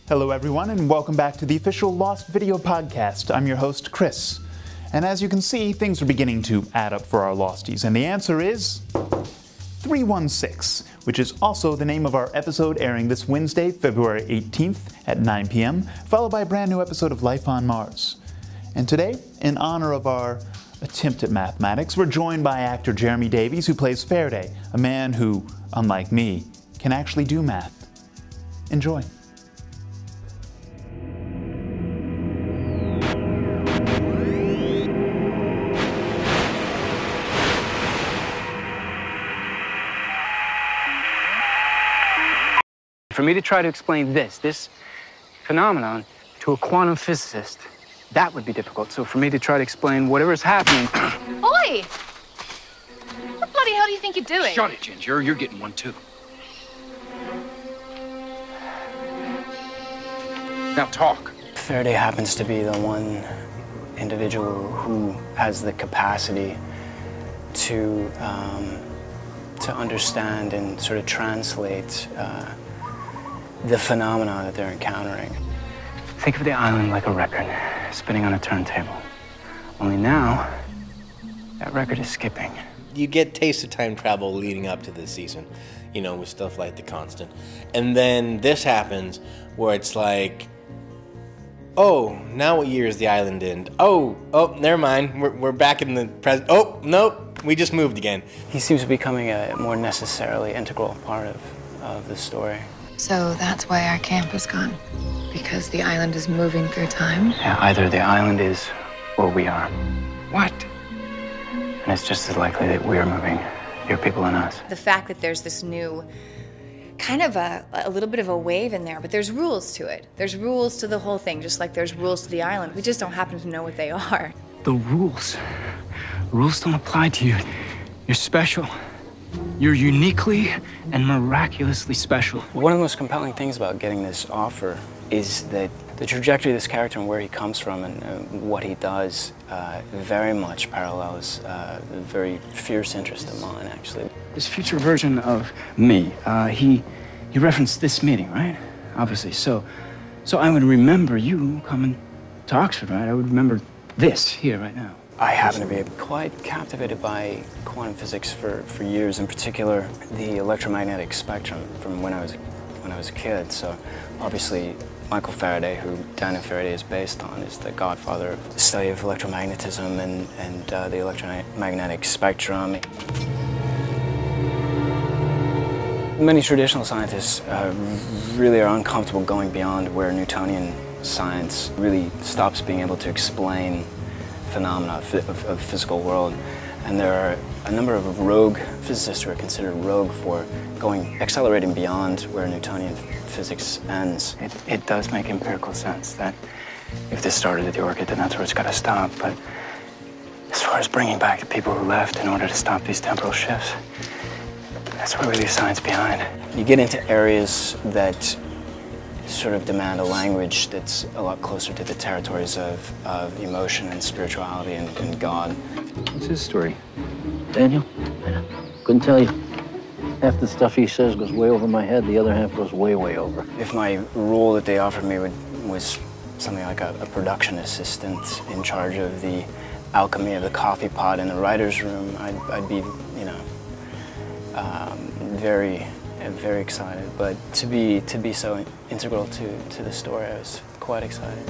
Hello everyone, and welcome back to the official Lost Video Podcast. I'm your host, Chris. And as you can see, things are beginning to add up for our Losties, and the answer is 316, which is also the name of our episode airing this Wednesday, February 18th at 9 p.m., followed by a brand new episode of Life on Mars. And today, in honor of our attempt at mathematics, we're joined by actor Jeremy Davies, who plays Faraday, a man who, unlike me, can actually do math. Enjoy. For me to try to explain this phenomenon to a quantum physicist, that would be difficult. So for me to try to explain whatever's happening... Oi! What bloody hell do you think you're doing? Shut it, Ginger. You're getting one, too. Now talk. Faraday happens to be the one individual who has the capacity to understand and sort of translate the phenomena that they're encountering. Think of the island like a record spinning on a turntable. Only now, that record is skipping. You get tastes of time travel leading up to this season, you know, with stuff like The Constant. And then this happens where it's like, oh, now what year is the island in? Oh, never mind. We're back in the present. Oh, nope, we just moved again. He seems to be becoming a more necessarily integral part of the story. So that's why our camp is gone. Because the island is moving through time? Yeah, either the island is, or we are. What? And it's just as likely that we are moving, your people and us. The fact that there's this new, kind of a little bit of a wave in there, but there's rules to it. There's rules to the whole thing, just like there's rules to the island. We just don't happen to know what they are. The rules don't apply to you. You're special. You're uniquely and miraculously special. One of the most compelling things about getting this offer is that the trajectory of this character and where he comes from and what he does very much parallels a very fierce interest of mine, actually. This future version of me, he referenced this meeting, right? Obviously. So I would remember you coming to Oxford, right? I would remember this here right now. I happen to be quite captivated by quantum physics for years, in particular the electromagnetic spectrum from when I was a kid. So obviously Michael Faraday, who Daniel Faraday is based on, is the godfather of the study of electromagnetism and the electromagnetic spectrum. Many traditional scientists really are uncomfortable going beyond where Newtonian science really stops being able to explain phenomena of physical world. And there are a number of rogue physicists who are considered rogue for accelerating beyond where Newtonian physics ends. It does make empirical sense that if this started at the orchid, then that's where it's got to stop. But as far as bringing back the people who left in order to stop these temporal shifts, that's where we leave science behind. You get into areas that sort of demand a language that's a lot closer to the territories of emotion and spirituality and God. What's his story? Daniel? Couldn't tell you. Half the stuff he says goes way over my head, the other half goes way, way over. If my role that they offered me was something like a production assistant in charge of the alchemy of the coffee pot in the writer's room, I'd be, you know, very excited. But to be so integral to the story, I was quite excited.